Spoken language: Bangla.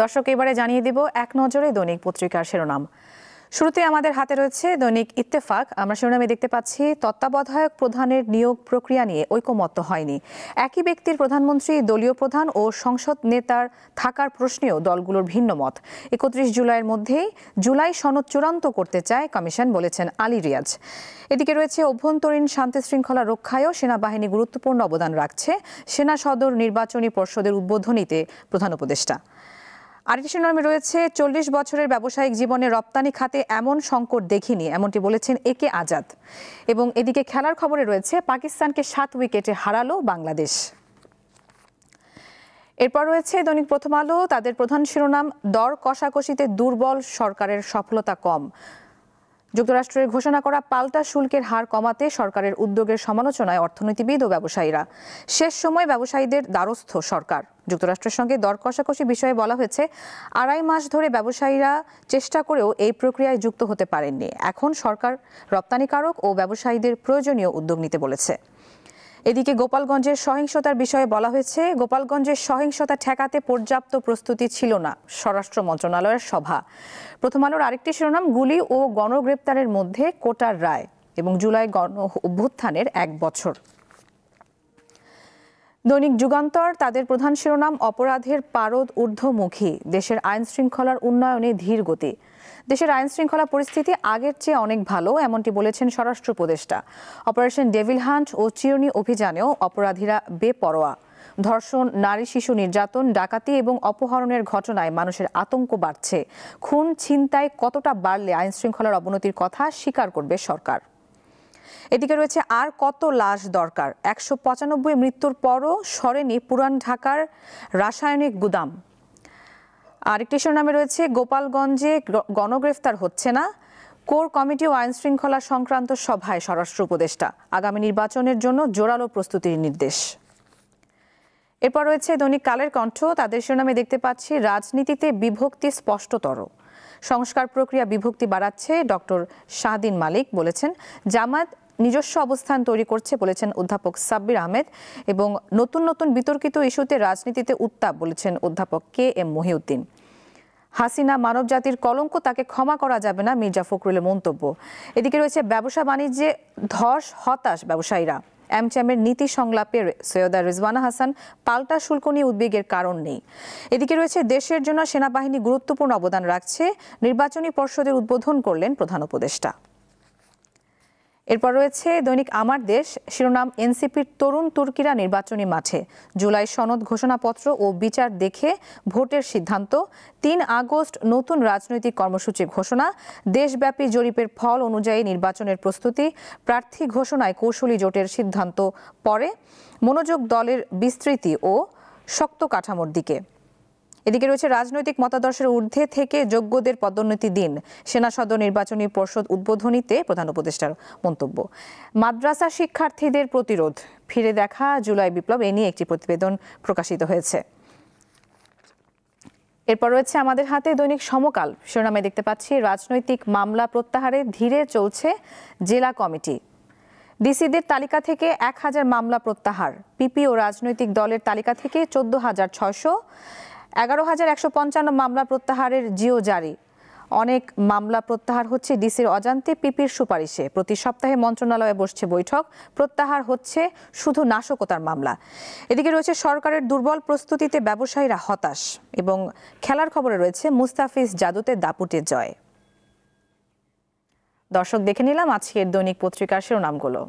দর্শক এবারে জানিয়ে দিব এক নজরে দৈনিক পত্রিকার শিরোনাম। শুরুতে আমাদের হাতে রয়েছে দৈনিক ইত্তেফাক। আমরা শিরোনামে দেখতে পাচ্ছি তত্ত্বাবধায়ক প্রধানের নিয়োগ প্রক্রিয়া নিয়ে ঐকমত্য হয়নি। একই ব্যক্তির প্রধানমন্ত্রী, দলীয় প্রধান ও সংসদ নেতার থাকার প্রশ্নেও দলগুলোর ভিন্ন মত। 31 জুলাইয়ের মধ্যেই জুলাই সনদ চূড়ান্ত করতে চায় কমিশন, বলেছেন আলী রিয়াজ। এদিকে রয়েছে অভ্যন্তরীণ শান্তি শৃঙ্খলা রক্ষায়ও সেনাবাহিনী গুরুত্বপূর্ণ অবদান রাখছে। সেনা সদর নির্বাচনী পর্ষদের উদ্বোধনীতে প্রধান উপদেষ্টা। আরেকটি শিরোনামে রয়েছে 40 বছরের ব্যবসায়িক জীবনে রপ্তানি খাতে এমন সংকট দেখিনি, এমনটি বলেছেন একে আজাদ। এবং এদিকে খেলার খবরে রয়েছে পাকিস্তানকে 7 উইকেটে হারালো বাংলাদেশ। এরপর রয়েছে দৈনিক প্রথম আলো। তাদের প্রধান শিরোনাম, দর কষাকষিতে দুর্বল সরকারের সফলতা কম। যুক্তরাষ্ট্রের ঘোষণা করা পাল্টা শুল্কের হার কমাতে সরকারের উদ্যোগের সমালোচনায় অর্থনীতিবিদ ও ব্যবসায়ীরা। শেষ সময় ব্যবসায়ীদের দ্বারস্থ সরকার। যুক্তরাষ্ট্রের সঙ্গে দর কষাকষি বিষয়ে বলা হয়েছে, 2.5 মাস ধরে ব্যবসায়ীরা চেষ্টা করেও এই প্রক্রিয়ায় যুক্ত হতে পারেননি। এখন সরকার রপ্তানিকারক ও ব্যবসায়ীদের প্রয়োজনীয় উদ্যোগ নিতে বলেছে। এদিকে গোপালগঞ্জের সহিংসতার বিষয়ে বলা হয়েছে, গোপালগঞ্জের সহিংসতা ঠেকাতে পর্যাপ্ত প্রস্তুতি ছিল না, স্বরাষ্ট্র মন্ত্রণালয়ের সভা। প্রথম আলোর আরেকটি শিরোনাম, গুলি ও গণগ্রেপ্তারের মধ্যে কোটার রায় এবং জুলাই গণ অভ্যুত্থানের 1 বছর। দৈনিক যুগান্তর। তাদের প্রধান শিরোনাম, অপরাধের পারদ ঊর্ধ্বমুখী, দেশের আইন শৃঙ্খলার উন্নয়নে ধীর গতি। দেশের আইন শৃঙ্খলা পরিস্থিতি আগের চেয়ে অনেক ভালো, এমনটি বলেছেন স্বরাষ্ট্র উপদেষ্টা। অপারেশন ডেভিল হান্ট ও চিরুনি অভিযানেও অপরাধীরা বেপরোয়া। ধর্ষণ, নারী শিশু নির্যাতন, ডাকাতি এবং অপহরণের ঘটনায় মানুষের আতঙ্ক বাড়ছে। খুন, ছিনতাই কতটা বাড়লে আইন শৃঙ্খলার অবনতির কথা স্বীকার করবে সরকার। এদিকে রয়েছে আর কত লাশ দরকার, 195 মৃত্যুর পরও সরেনি পুরান ঢাকার রাসায়নিক গুদাম। আরেকটি শিরোনামে রয়েছে, গোপালগঞ্জে গণগ্রেফতার হচ্ছে না, কোর কমিটি ও আইন শৃঙ্খলা সংক্রান্ত সভায় স্বরাষ্ট্র উপদেষ্টা। আগামী নির্বাচনের জন্য জোরালো প্রস্তুতির নির্দেশ। এরপর রয়েছে দৈনিক কালের কণ্ঠ। তাদের শিরোনামে দেখতে পাচ্ছি, রাজনীতিতে বিভক্তি স্পষ্টতর, সংস্কার প্রক্রিয়া বিভক্তি বাড়াচ্ছে। ডক্টর শাহদিন মালিক বলেছেন, জামায়াত নিজস্ব অবস্থান তৈরি করছে, বলেছেন অধ্যাপক সাব্বির আহমেদ। এবং নতুন নতুন বিতর্কিত ইস্যুতে রাজনীতিতে উত্তাপ, বলেছেন অধ্যাপক KM মহিউদ্দিন। হাসিনা মানবজাতির কলঙ্ক, তাকে ক্ষমা করা যাবে না, মির্জা ফখরুলের মন্তব্য। এদিকে রয়েছে ব্যবসা বাণিজ্যে ধস, হতাশ ব্যবসায়ীরা। এমচামের নীতি সংলাপে সৈয়দা রিজওয়ানা হাসান, পাল্টা শুল্ক নিয়ে উদ্বেগের কারণ নেই। এদিকে রয়েছে দেশের জন্য সেনাবাহিনী গুরুত্বপূর্ণ অবদান রাখছে, নির্বাচনী পর্ষদের উদ্বোধন করলেন প্রধান উপদেষ্টা। এরপর রয়েছে দৈনিক আমার দেশ। শিরোনাম, এনসিপির তরুণ তুর্কিরা নির্বাচনী মাঠে, জুলাই সনদ ঘোষণাপত্র ও বিচার দেখে ভোটের সিদ্ধান্ত। 3 আগস্ট নতুন রাজনৈতিক কর্মসূচি ঘোষণা। দেশব্যাপী জরিপের ফল অনুযায়ী নির্বাচনের প্রস্তুতি। প্রার্থী ঘোষণায় কৌশলী জোটের সিদ্ধান্ত পরে। মনোযোগ দলের বিস্তৃতি ও শক্ত কাঠামোর দিকে। এদিকে রয়েছে রাজনৈতিক মতাদর্শের ঊর্ধ্বে থেকে যোগ্যদের পদোন্নতি দিন, সেনা সদর নির্বাচনী পর্ষদ উদ্বোধনীতে প্রধান উপদেষ্টার মন্তব্য। মাদ্রাসা শিক্ষার্থীদের প্রতিরোধ, ফিরে দেখা জুলাই বিপ্লব, এ নিয়ে একটি প্রতিবেদন প্রকাশিত হয়েছে। এরপর রয়েছে আমাদের হাতে দৈনিক সমকাল। শিরোনামে দেখতে পাচ্ছি, রাজনৈতিক মামলা প্রত্যাহারে ধীরে চলছে জেলা কমিটি। ডিসিদের তালিকা থেকে 1000 মামলা প্রত্যাহার। পিপি ও রাজনৈতিক দলের তালিকা থেকে 14,600। 11,155 মামলা প্রত্যাহারের জিও জারি। অনেক মামলা প্রত্যাহার হচ্ছে ডিসির অজান্তে, পিপির সুপারিশে। প্রতি সপ্তাহে মন্ত্রণালয়ে বসছে বৈঠক, প্রত্যাহার হচ্ছে শুধু নাশকতার মামলা। এদিকে রয়েছে সরকারের দুর্বল প্রস্তুতিতে ব্যবসায়ীরা হতাশ। এবং খেলার খবরে রয়েছে, মুস্তাফিজ জাদুতে দাপুটে জয়। দর্শক, দেখে নিলাম আজকের দৈনিক পত্রিকার শিরোনামগুলো।